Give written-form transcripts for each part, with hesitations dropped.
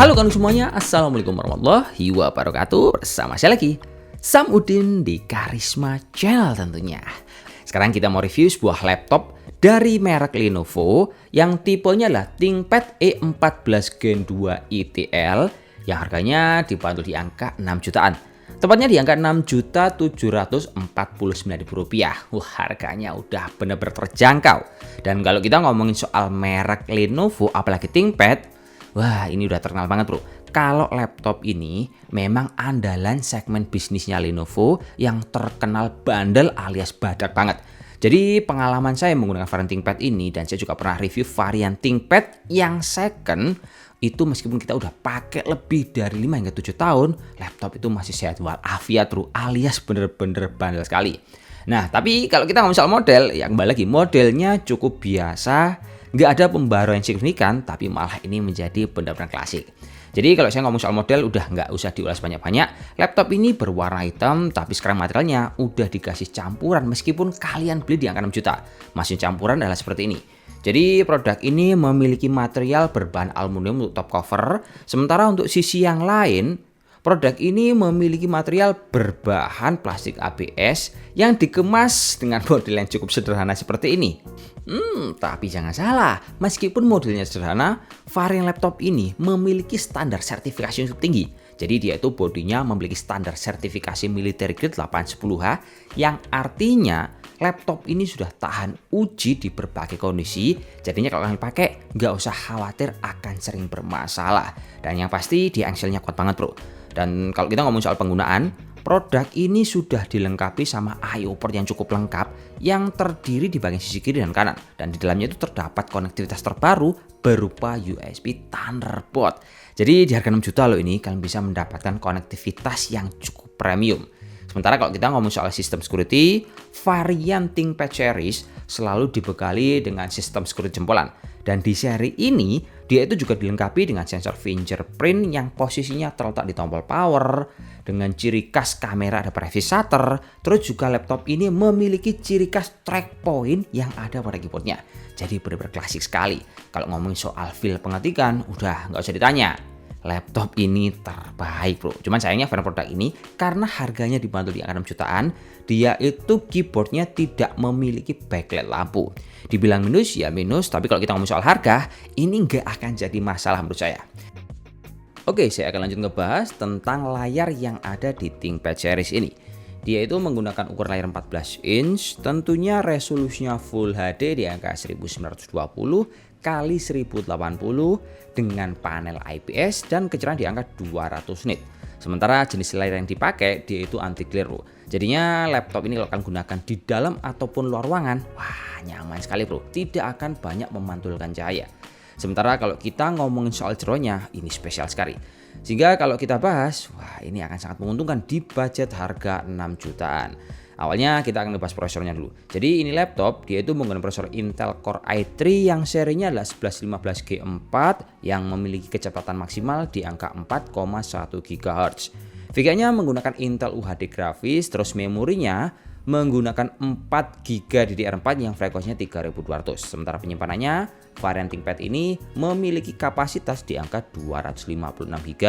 Halo kawan semuanya, Assalamualaikum warahmatullahi wabarakatuh. Bersama saya lagi, Sam Udin di Karisma Channel tentunya. Sekarang kita mau review sebuah laptop dari merek Lenovo yang tipenya adalah ThinkPad E14 Gen 2 ITL yang harganya dibanderol di angka 6 jutaan. Tepatnya di angka Rp6.749.000. Wah, harganya udah bener-bener terjangkau. Dan kalau kita ngomongin soal merek Lenovo, apalagi ThinkPad, wah, ini udah terkenal banget bro. Kalau laptop ini memang andalan segmen bisnisnya Lenovo yang terkenal bandel alias badak banget. Jadi pengalaman saya menggunakan varian ThinkPad ini, dan saya juga pernah review varian ThinkPad yang second, itu meskipun kita udah pakai lebih dari 5 hingga 7 tahun, laptop itu masih sehat walafiat bro, alias bener-bener bandel sekali. Nah, tapi kalau kita ngomong soal model, ya kembali lagi, modelnya cukup biasa, nggak ada pembaruan yang signifikan, tapi malah ini menjadi benar-benar klasik. Jadi kalau saya ngomong soal model, udah nggak usah diulas banyak-banyak. Laptop ini berwarna hitam, tapi sekarang materialnya udah dikasih campuran, meskipun kalian beli di angka 6 juta. Masih campuran adalah seperti ini. Jadi produk ini memiliki material berbahan aluminium untuk top cover, sementara untuk sisi yang lain, produk ini memiliki material berbahan plastik ABS yang dikemas dengan model yang cukup sederhana seperti ini. Tapi jangan salah, meskipun modelnya sederhana, varian laptop ini memiliki standar sertifikasi yang cukup tinggi. Jadi dia itu bodinya memiliki standar sertifikasi military grade 810H, yang artinya laptop ini sudah tahan uji di berbagai kondisi. Jadinya kalau kalian pakai, nggak usah khawatir akan sering bermasalah. Dan yang pasti dia engselnya kuat banget bro. Dan kalau kita ngomong soal penggunaan, produk ini sudah dilengkapi sama I/O port yang cukup lengkap yang terdiri di bagian sisi kiri dan kanan. Dan di dalamnya itu terdapat konektivitas terbaru berupa USB Thunderbolt. Jadi di harga 6 juta loh ini kalian bisa mendapatkan konektivitas yang cukup premium. Sementara kalau kita ngomong soal sistem security, varian ThinkPad series selalu dibekali dengan sistem security jempolan. Dan di seri ini, dia itu juga dilengkapi dengan sensor fingerprint yang posisinya terletak di tombol power, dengan ciri khas kamera ada privacy shutter, terus juga laptop ini memiliki ciri khas track point yang ada pada keyboardnya. Jadi benar-benar klasik sekali. Kalau ngomongin soal feel pengetikan, udah nggak usah ditanya. Laptop ini terbaik bro. Cuman sayangnya varian produk ini karena harganya dibanderol di angka 6 jutaan, dia itu keyboardnya tidak memiliki backlight lampu. Dibilang minus ya minus, tapi kalau kita ngomong soal harga, ini nggak akan jadi masalah menurut saya. Oke, saya akan lanjut ngebahas tentang layar yang ada di ThinkPad series ini. Dia itu menggunakan ukuran layar 14 inch, tentunya resolusinya Full HD di angka 1920 kali 1080 dengan panel IPS dan kecerdasan di angka 200 nit. Sementara jenis layar yang dipakai dia itu anti glare bro. Jadinya laptop ini kalau kalian gunakan di dalam ataupun luar ruangan, wah nyaman sekali bro. Tidak akan banyak memantulkan cahaya. Sementara kalau kita ngomongin soal jeroannya, ini spesial sekali. Sehingga kalau kita bahas, wah ini akan sangat menguntungkan di budget harga 6 jutaan. Awalnya kita akan bahas prosesornya dulu. Jadi ini laptop dia itu menggunakan prosesor Intel Core i3 yang serinya adalah 1115G4 yang memiliki kecepatan maksimal di angka 4,1 GHz. VGA-nya menggunakan Intel UHD grafis, terus memorinya menggunakan 4 GB DDR4 yang frekuensinya 3200. Sementara penyimpanannya, varian ThinkPad ini memiliki kapasitas di angka 256 GB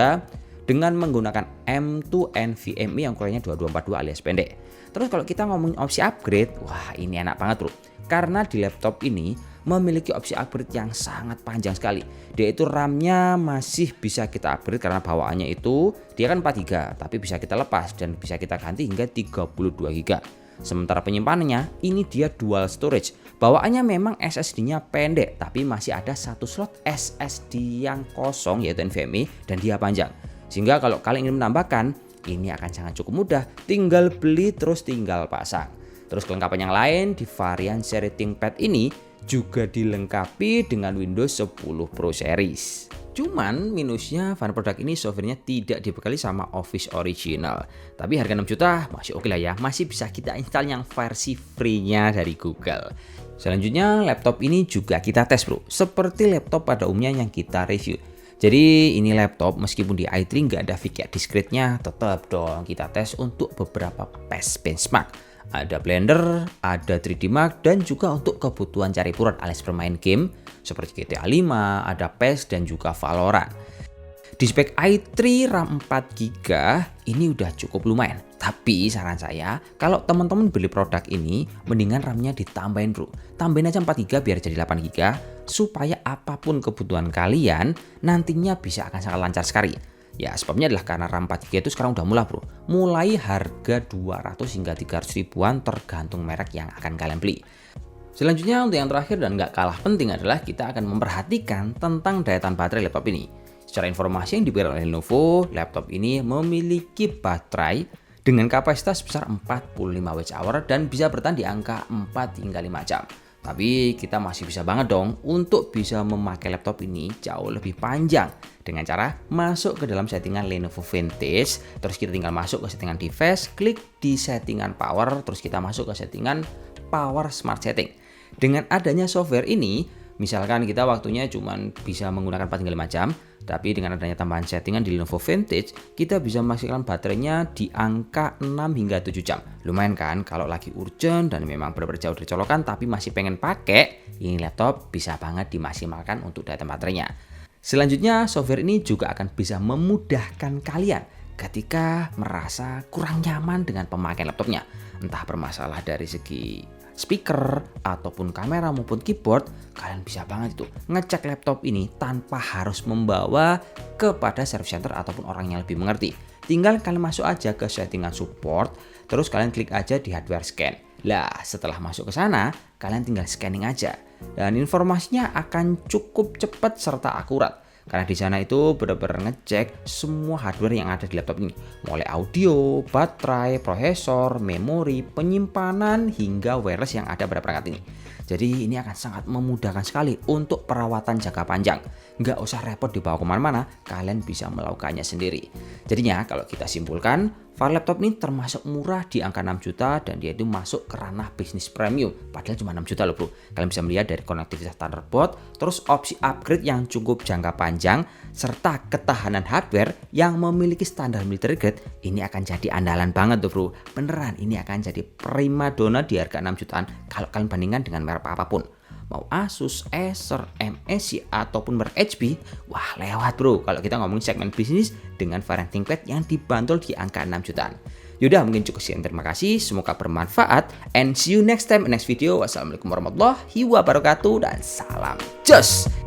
dengan menggunakan M2 NVMe yang ukurannya 2242 alias pendek. Terus kalau kita ngomongin opsi upgrade, wah ini enak banget bro. Karena di laptop ini memiliki opsi upgrade yang sangat panjang sekali. Dia itu RAM-nya masih bisa kita upgrade karena bawaannya itu dia kan 4 GB, tapi bisa kita lepas dan bisa kita ganti hingga 32 GB. Sementara penyimpanannya ini dia dual storage. Bawaannya memang SSD-nya pendek, tapi masih ada satu slot SSD yang kosong yaitu NVMe dan dia panjang. Sehingga kalau kalian ingin menambahkan, ini akan sangat cukup mudah, tinggal beli terus tinggal pasang. Terus kelengkapan yang lain di varian seri ThinkPad ini juga dilengkapi dengan Windows 10 Pro Series. Cuman minusnya varian produk ini softwarenya tidak dibekali sama Office Original. Tapi harga 6 juta masih oke lah ya, masih bisa kita install yang versi free-nya dari Google. Selanjutnya laptop ini juga kita tes bro, seperti laptop pada umumnya yang kita review. Jadi ini laptop meskipun di i3 nggak ada VGA discrete-nya, tetap dong kita tes untuk beberapa PES benchmark. Ada Blender, ada 3D Mark, dan juga untuk kebutuhan cari hiburan alias bermain game seperti GTA 5, ada PES dan juga Valorant. Di spek i3 RAM 4GB ini udah cukup lumayan. Tapi saran saya, kalau teman-teman beli produk ini, mendingan RAM-nya ditambahin bro. Tambahin aja 4GB biar jadi 8GB, supaya apapun kebutuhan kalian, nantinya bisa akan sangat lancar sekali. Ya sebabnya adalah karena RAM 4GB itu sekarang udah murah bro. Mulai harga 200 hingga 300 ribuan tergantung merek yang akan kalian beli. Selanjutnya untuk yang terakhir dan nggak kalah penting adalah kita akan memperhatikan tentang daya tahan baterai laptop ini. Secara informasi yang diberikan oleh Lenovo, laptop ini memiliki baterai dengan kapasitas sebesar 45 Wh dan bisa bertahan di angka 4 hingga 5 jam. Tapi kita masih bisa banget dong untuk bisa memakai laptop ini jauh lebih panjang dengan cara masuk ke dalam settingan Lenovo Vintage, terus kita tinggal masuk ke settingan device, klik di settingan power, terus kita masuk ke settingan power smart setting. Dengan adanya software ini, misalkan kita waktunya cuma bisa menggunakan 4 hingga 5 jam, tapi dengan adanya tambahan settingan di Lenovo Vintage, kita bisa memaksimalkan baterainya di angka 6 hingga 7 jam. Lumayan kan kalau lagi urgent dan memang benar-benar jauh dari colokan tapi masih pengen pakai, ini laptop bisa banget dimaksimalkan untuk daya tahan baterainya. Selanjutnya, software ini juga akan bisa memudahkan kalian ketika merasa kurang nyaman dengan pemakaian laptopnya. Entah bermasalah dari segi speaker ataupun kamera maupun keyboard, kalian bisa banget itu ngecek laptop ini tanpa harus membawa kepada service center ataupun orang yang lebih mengerti. Tinggal kalian masuk aja ke settingan support, terus kalian klik aja di hardware scan. Lah, setelah masuk ke sana, kalian tinggal scanning aja dan informasinya akan cukup cepat serta akurat. Karena di sana itu benar-benar ngecek semua hardware yang ada di laptop ini, mulai audio, baterai, prosesor, memori, penyimpanan, hingga wireless yang ada pada perangkat ini. Jadi ini akan sangat memudahkan sekali untuk perawatan jangka panjang. Nggak usah repot dibawa kemana-mana, kalian bisa melakukannya sendiri. Jadinya kalau kita simpulkan, file laptop ini termasuk murah di angka 6 juta dan dia itu masuk ke ranah bisnis premium. Padahal cuma 6 juta loh bro. Kalian bisa melihat dari konektivitas Thunderbolt, terus opsi upgrade yang cukup jangka panjang, serta ketahanan hardware yang memiliki standar military grade. Ini akan jadi andalan banget tuh bro. Beneran ini akan jadi primadona di harga 6 jutaan kalau kalian bandingkan dengan merek apapun. Mau Asus, Acer, MSI ataupun merek HP, wah lewat bro kalau kita ngomongin segmen bisnis dengan varian ThinkPad yang dibanderol di angka 6 jutaan. Yaudah mungkin cukup sekian, terima kasih, semoga bermanfaat and see you next time in next video. Wassalamualaikum warahmatullahi wabarakatuh dan salam jos.